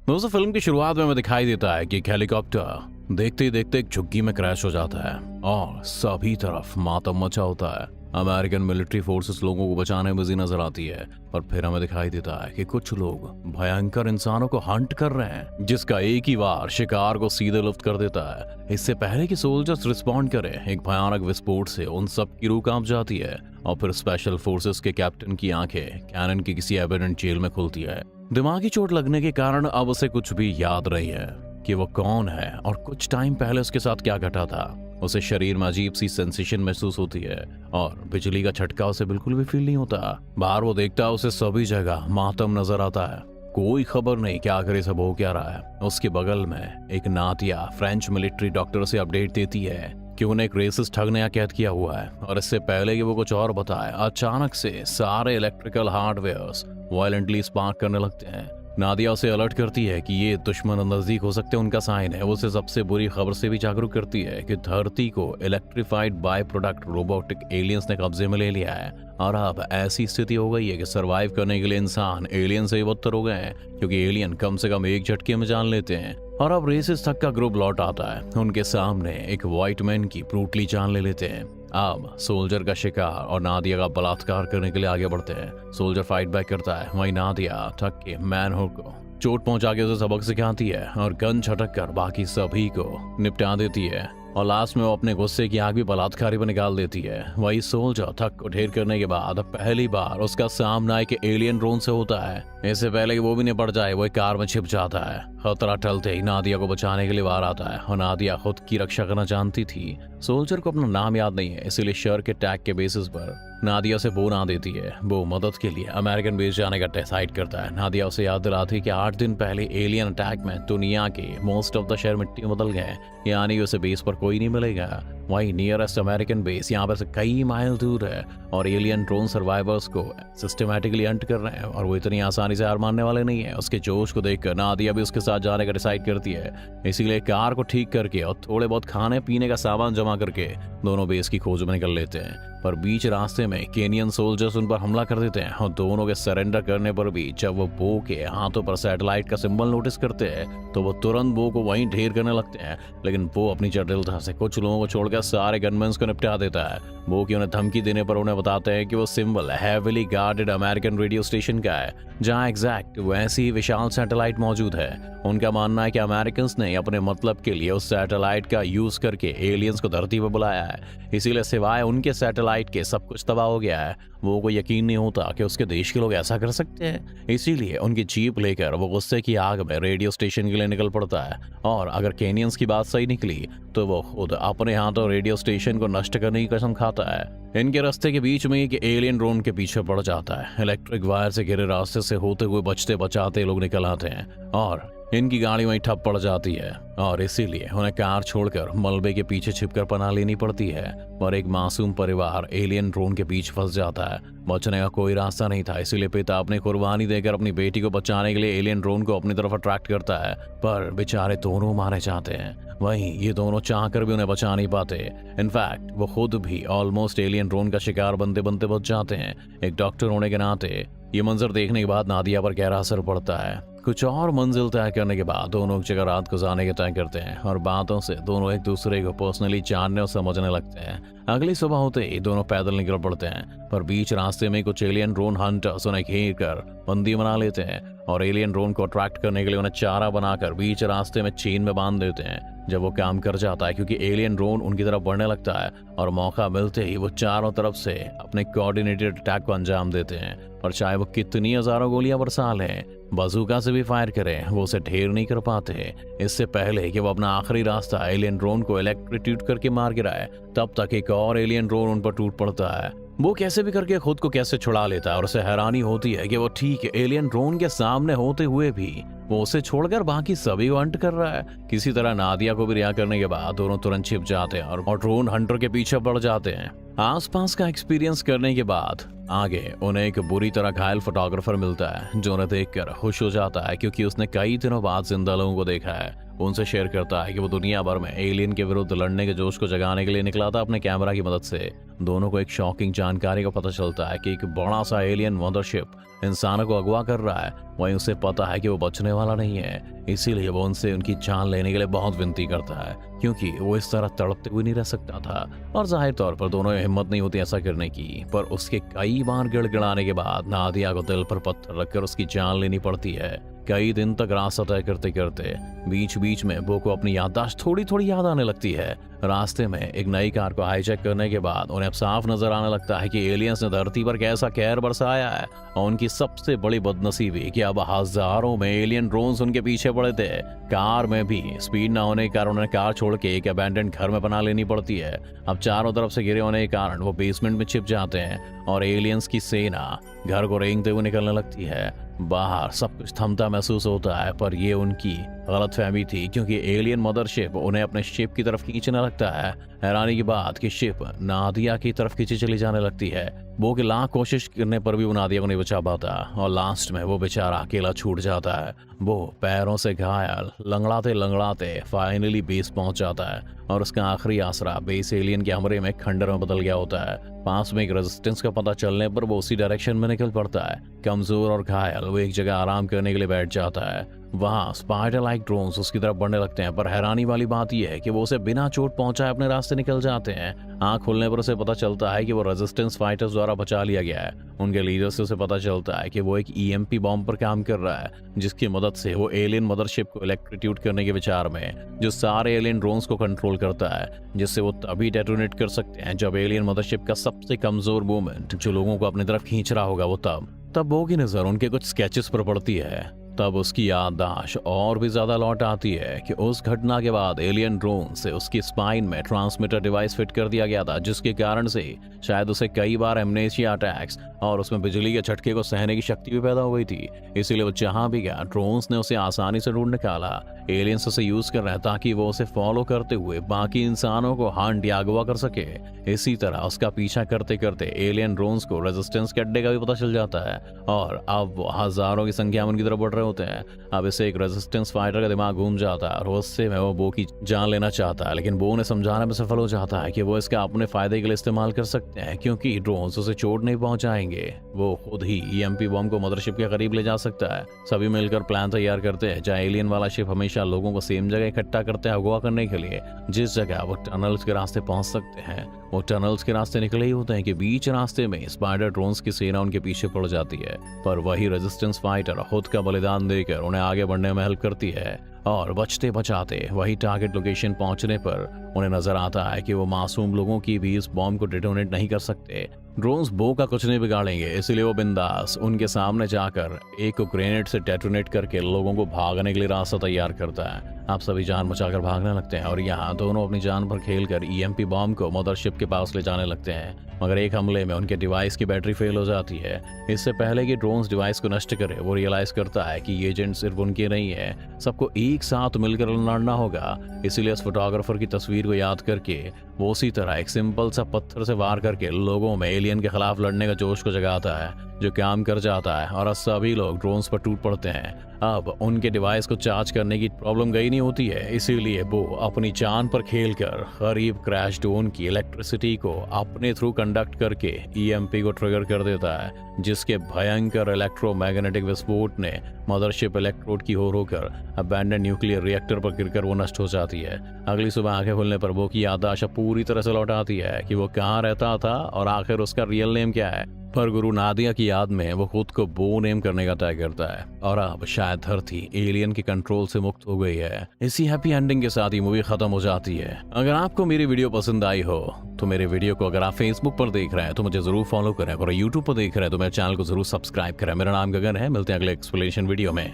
दोस्तों फिल्म की शुरुआत में हमें दिखाई देता है कि एक हेलीकॉप्टर देखते ही देखते एक झुग्गी में क्रैश हो जाता है और सभी तरफ मातम मचा होता है। अमेरिकन मिलिट्री फोर्सेस लोगों को बचाने में बिजी नजर आती है और फिर हमें दिखाई देता है कि कुछ लोग भयंकर इंसानों को हंट कर रहे हैं जिसका एक ही वार शिकार को सीधे लुप्त कर देता है। इससे पहले कि सोल्जर्स रिस्पॉन्ड करें, एक भयानक विस्फोट से उन सब की रूह कांप जाती है और फिर स्पेशल फोर्सेस के कैप्टन की आंखें कैनन की किसी एबेंडेंट जेल में खुलती है। दिमागी चोट लगने के कारण अब उसे कुछ भी याद नहीं है कि वो कौन है और कुछ टाइम पहले उसके साथ क्या घटा था। उसे शरीर में अजीब सी सेंसेशन महसूस होती है और बिजली का झटका उसे बिल्कुल भी फील नहीं होता। बाहर वो देखता है उसे सभी जगह मातम नजर आता है। कोई खबर नहीं कि आखिर ये सब हो क्या रहा है। उसके बगल में एक नातिया फ्रेंच मिलिट्री डॉक्टर से अपडेट देती है कि उन्हें एक रेसिस्ट ठग ने यहाँ कैद किया हुआ है और इससे पहले कि वो कुछ और बताए, अचानक से सारे इलेक्ट्रिकल हार्डवेयर्स वायलेंटली स्पार्क करने लगते हैं। नादिया उसे अलर्ट करती है कि ये दुश्मन नजदीक हो सकते हैं, उनका साइन है। वो उसे सबसे बुरी खबर से भी जागरूक करती है कि धरती को electrified by product robotic aliens ने कब्जे में ले लिया है और अब ऐसी स्थिति हो गई है कि सरवाइव करने के लिए इंसान एलियन से ही बदतर हो गए हैं, क्योंकि एलियन कम से कम एक झटके में जान लेते हैं। और अब रेसिस तक का ग्रुप लौट आता है। उनके सामने एक व्हाइट मैन की ब्रूटली जान ले लेते हैं। अब सोल्जर का शिकार और नादिया का बलात्कार करने के लिए आगे बढ़ते हैं। सोल्जर फाइट बैक करता है, वहीं नादिया थक के मैनहुड को चोट पहुंचा के उसे सबक सिखाती है और गन छटक कर बाकी सभी को निपटा देती है और लास्ट में वो अपने गुस्से की आग भी बलात्कारी पर निकाल देती है। वही सोल्जर थक को ढेर करने के बाद पहली बार उसका सामना एक एलियन ड्रोन से होता है। इससे पहले कि वो भी निपट जाए, वो एक कार में छिप जाता है। खतरा टलते ही नादिया को बचाने के लिए बाहर आता है और नादिया खुद की रक्षा करना जानती थी। सोल्जर को अपना नाम याद नहीं है, इसीलिए शर के टैग के बेसिस पर नादिया से वो ना देती है। वो मदद के लिए अमेरिकन बेस जाने का डिसाइड करता है। नादिया उसे याद दिलाती है कि 8 दिन पहले एलियन अटैक में दुनिया के मोस्ट ऑफ द शहर मिट्टी में बदल गए, यानी उसे बेस पर कोई नहीं मिलेगा। वहीं नियरेस्ट अमेरिकन बेस यहाँ पर से कई माइल दूर है और एलियन ड्रोन सर्वाइवर्स को सिस्टमैटिकली हंट कर रहे हैं और वो इतनी आसानी से हार मानने वाले नहीं है। उसके जोश को देखकर नादिया भी उसके साथ जाने का डिसाइड करती है। इसीलिए कार को ठीक करके और थोड़े बहुत खाने पीने का सामान जमा करके दोनों बेस की खोज में निकल लेते हैं। पर बीच रास्ते में केनियन सोल्जर्स उन पर हमला कर देते हैं और दोनों के सरेंडर करने पर भी जब वो बो के हाथों पर सैटेलाइट का सिंबल नोटिस करते हैं तो वो तुरंत बो को वहीं ढेर करने लगते हैं। लेकिन बो अपनी जटिलता से कुछ लोगों को छोड़कर सारे गनमैन्स को निपटा देता है। बो की उन्हें धमकी देने पर उन्हें बताते हैं कि वो symbol heavily guarded American radio station का है, जहां एग्जैक्ट वैसी ही विशाल सैटेलाइट मौजूद है। उनका मानना है कि अमेरिकन ने अपने मतलब के लिए उस सैटेलाइट का यूज करके एलियंस को धरती पर बुलाया है, इसीलिए सिवाय उनके सैटेलाइट के सब कुछ तबाह हो गया है। वो को यकीन नहीं होता कि उसके देश के लोग ऐसा कर सकते हैं, इसीलिए उनकी जीप लेकर वो गुस्से की आग में रेडियो स्टेशन के लिए निकल पड़ता है। और अगर केनियंस की बात सही निकली तो वो खुद अपने हाथों रेडियो स्टेशन को नष्ट करने की कसम खाता है। इनके रास्ते के बीच में एक एलियन ड्रोन के पीछे पड़ जाता है। इलेक्ट्रिक वायर से घिरे रास्ते से होते हुए बचते बचाते लोग निकल आते हैं और इनकी गाड़ी वहीं ठप पड़ जाती है और इसीलिए उन्हें कार छोड़कर मलबे के पीछे छिपकर पनाह लेनी पड़ती है। और एक मासूम परिवार एलियन ड्रोन के बीच फंस जाता है। बचने का कोई रास्ता नहीं था, इसीलिए पिता अपनी कुर्बानी देकर अपनी बेटी को बचाने के लिए एलियन ड्रोन को अपनी तरफ अट्रैक्ट करता है, पर बेचारे दोनों मारे जाते हैं। वहीं ये दोनों चाहकर भी उन्हें बचा नहीं पाते। इनफैक्ट वो खुद भी ऑलमोस्ट एलियन ड्रोन का शिकार बनते बनते बच जाते हैं। एक डॉक्टर होने के नाते ये मंजर देखने के बाद नादिया पर गहरा असर पड़ता है। कुछ और मंजिल तय करने के बाद दोनों एक जगह रात गुजारने के तय करते हैं और बातों से दोनों एक दूसरे को पर्सनली जानने और समझने लगते हैं। अगली सुबह होते ही दोनों पैदल निकल पड़ते हैं, पर बीच रास्ते में कुछ एलियन ड्रोन हंटर्स उन्हें घेर कर बंदी बना लेते हैं और एलियन ड्रोन को अट्रैक्ट करने के लिए उन्हें चारा बनाकर बीच रास्ते में चेन में बांध देते हैं। जब वो काम कर जाता है, क्योंकि एलियन ड्रोन उनकी तरफ बढ़ने लगता है और मौका मिलते ही वो चारों तरफ से अपने कोऑर्डिनेटेड अटैक को अंजाम देते हैं। और चाहे वो कितनी हजारों गोलियां बरसा लें, बजूका से भी फायर करें, वो उसे ढेर नहीं कर पाते। इससे पहले कि वो अपना आखिरी रास्ता एलियन ड्रोन को इलेक्ट्रिट्यूट करके मार गिराए, तब तक एक और एलियन ड्रोन उन पर टूट पड़ता है। वो कैसे भी करके खुद को कैसे छुड़ा लेता है और उसे हैरानी होती है कि वो ठीक एलियन ड्रोन के सामने होते हुए भी वो उसे छोड़कर बाकी सभी को हंट कर रहा है। किसी तरह नादिया को भी रिहा करने के बाद दोनों तुरंत छिप जाते हैं और ड्रोन हंटर के पीछे पड़ जाते हैं। आसपास का एक्सपीरियंस करने के बाद आगे उन्हें एक बुरी तरह घायल फोटोग्राफर मिलता है जो उन्हें देखकर खुश हो जाता है, क्योंकि उसने कई दिनों बाद जिंदा लोगों को देखा है। उनसे शेयर करता है कि वो दुनिया भर में एलियन के विरुद्ध लड़ने के जोश को जगाने के लिए निकला था अपने कैमरा की मदद से। दोनों को एक शॉकिंग जानकारी का पता चलता है कि एक बड़ा सा एलियन मदरशिप इंसानों को अगवा कर रहा है। वहीं उसे पता है कि वो बचने वाला नहीं है, इसीलिए वो उनसे उनकी जान लेने के लिए बहुत विनती करता है, क्योंकि वो इस तरह तड़पते हुए नहीं रह सकता था। और जाहिर तौर पर दोनों में हिम्मत नहीं होती ऐसा करने की, पर उसके कई बार गिड़गिड़ाने के बाद नादिया को दिल पर पत्थर रखकर उसकी जान लेनी पड़ती है। कई दिन तक रास्ता तय करते करते बीच बीच में बो को अपनी याददाश्त थोड़ी थोड़ी याद आने लगती है। रास्ते में एक नई कार को हाईजैक करने के बाद उन्हें अब साफ नजर आने लगता है कि एलियंस ने धरती पर कैसा कहर बरसाया है, और उनकी सबसे बड़ी बदनसीबी कि अब हजारों में एलियन ड्रोन्स उनके पीछे पड़े थे। कार में भी स्पीड न होने के कारण उन्हें कार छोड़ के एक अबैंडन्ड घर में बना लेनी पड़ती है। अब चारों तरफ से घिरे होने के कारण वो बेसमेंट में छिप जाते हैं और एलियंस की सेना घर को रेंगते हुए निकलने लगती है। बाहर सब कुछ थमता महसूस होता है, पर ये उनकी गलतफहमी थी, क्योंकि एलियन मदरशिप उन्हें अपने शिप की तरफ खींचने लगता है। हैरानी की बात कि शिप नादिया की तरफ खींची चली जाने लगती है। वो की लाख कोशिश करने पर भी वो नादिया को नहीं बचा पाता और लास्ट में वो बेचारा अकेला छूट जाता है। वो पैरों से घायल लंगड़ाते लंगड़ाते फाइनली बेस पहुंच जाता है और उसका आखिरी आसरा बेस एलियन के हमले में खंडर में बदल गया होता है। पास में एक रेजिस्टेंस का पता चलने पर वो उसी डायरेक्शन में निकल पड़ता है। कमजोर और घायल वो एक जगह आराम करने के लिए बैठ जाता है। वहां स्पाइडर लाइक ड्रोन्स उसकी तरफ बढ़ने लगते हैं, पर हैरानी वाली बात यह है कि वो उसे बिना चोट पहुंचाए अपने रास्ते निकल जाते हैं। आंख खुलने पर उसे पता चलता है कि वो रेजिस्टेंस फाइटर्स द्वारा बचा लिया गया है। उनके लीडर से उसे पता चलता है कि वो एक ईएमपी बॉम्ब पर काम कर रहा है, जिसकी मदद से वो एलियन मदरशिप को इलेक्ट्रिट्यूट करने के विचार में जो सारे एलियन ड्रोन्स को कंट्रोल करता है, जिससे वो तभी डेटोनेट कर सकते हैं जब एलियन मदरशिप का सबसे कमजोर मूवमेंट जो लोगों को अपनी तरफ खींच रहा होगा वो तब वो की नजर उनके कुछ स्केचेस पर पड़ती है। तब उसकी याददाश्त और भी ज्यादा लौट आती है कि उस घटना के बाद एलियन ड्रोन से उसकी स्पाइन में ट्रांसमीटर डिवाइस फिट कर दिया गया था, जिसके कारण से शायद उसे कई बार एमनेशिया अटैक्स और उसमें बिजली के झटके को सहने की शक्ति भी पैदा हो गई थी। इसीलिए वो जहां भी गया ड्रोन्स ने उसे आसानी से ढूंढ निकाला। एलियंस उसे यूज कर रहे हैं ताकि वो उसे फॉलो करते हुए बाकी इंसानों को हंट या अगवा कर सके। इसी तरह उसका पीछा करते करते एलियन ड्रोन्स को रेजिस्टेंस के अड्डे का भी पता चल जाता है और अब वो हजारों की संख्या में उनकी तरफ बढ़ रहे होते हैं। अब इसे एक रेजिस्टेंस फाइटर का दिमाग घूम जाता है और उससे में वो बो की जान लेना चाहता है, लेकिन बो ने समझाने में सफल हो जाता है कि वो इसका अपने फायदे के लिए इस्तेमाल कर सकते हैं, क्योंकि ड्रोन्स उसे चोट नहीं पहुंचाएंगे। वो खुद ही ईएमपी बॉम्ब को मदरशिप के करीब ले जा सकता है। सभी मिलकर प्लान तैयार करते हैं जहाँ एलियन वाला शिप हमेशा लोगों को सेम जगह इकट्ठा करते हैं अगवा करने के लिए, जिस जगह वो टनल्स के रास्ते पहुंच सकते हैं। वो टनल्स के रास्ते निकले ही होते हैं कि बीच रास्ते में स्पाइडर ड्रोन्स की सेना उनके पीछे पड़ जाती है, पर वही रेजिस्टेंस फाइटर खुद का बलिदान देकर उन्हें आगे बढ़ने में हेल्प करती है। और बचते बचाते वही टारगेट लोकेशन पहुंचने पर उन्हें नजर आता है कि वो मासूम लोगों की भी इस बॉम्ब को डिटोनेट नहीं कर सकते। ड्रोन्स बो का कुछ नहीं बिगाड़ेंगे, इसलिए वो बिंदास उनके सामने जाकर एक को ग्रेनेड से डेटोनेट करके लोगों को भागने के लिए रास्ता तैयार करता है। आप सभी जान बचाकर भागने लगते हैं और यहाँ दोनों अपनी जान पर खेलकर ईएमपी बॉम्ब को मदरशिप के पास ले जाने लगते हैं, मगर एक हमले में उनके डिवाइस की बैटरी फेल हो जाती है। इससे पहले कि ड्रोन्स डिवाइस को नष्ट करे, वो रियलाइज करता है कि ये एजेंट सिर्फ उनके नहीं है, सबको एक साथ मिलकर लड़ना होगा। इसीलिए उस फोटोग्राफर की तस्वीर को याद करके वो उसी तरह एक सिंपल सा पत्थर से वार करके लोगों में एलियन के खिलाफ लड़ने का जोश को जगाता है, जो काम कर जाता है और सभी लोग ड्रोन्स पर टूट पड़ते हैं। अब उनके डिवाइस को चार्ज करने की प्रॉब्लम गई नहीं होती है, इसीलिए वो अपनी जान पर खेलकर करीब क्रैश ड्रोन की इलेक्ट्रिसिटी को अपने थ्रू कंडक्ट करके ईएमपी को ट्रिगर कर देता है, जिसके भयंकर इलेक्ट्रोमैग्नेटिक विस्फोट ने मदरशिप इलेक्ट्रोड की ओर होकर अबैंडन न्यूक्लियर रिएक्टर पर गिरकर वो नष्ट हो जाती है। अगली सुबह आंखें खुलने पर वो की याददाश्त पूरी तरह से लौट आती है कि वो कहाँ रहता था और आखिर उसका रियल नेम क्या है। पर गुरु नादिया की याद में वो खुद को बो नेम करने का तय करता है और अब शायद धरती एलियन के कंट्रोल से मुक्त हो गई है। इसी हैप्पी एंडिंग के साथ ही मूवी खत्म हो जाती है। अगर आपको मेरी वीडियो पसंद आई हो तो मेरे वीडियो को अगर आप फेसबुक पर देख रहे हैं तो मुझे जरूर फॉलो करें, और यूट्यूब पर देख रहे हैं तो मेरे चैनल को जरूर सब्सक्राइब करें। मेरा नाम गगन है। मिलते हैं अगले एक्सप्लेनेशन वीडियो में।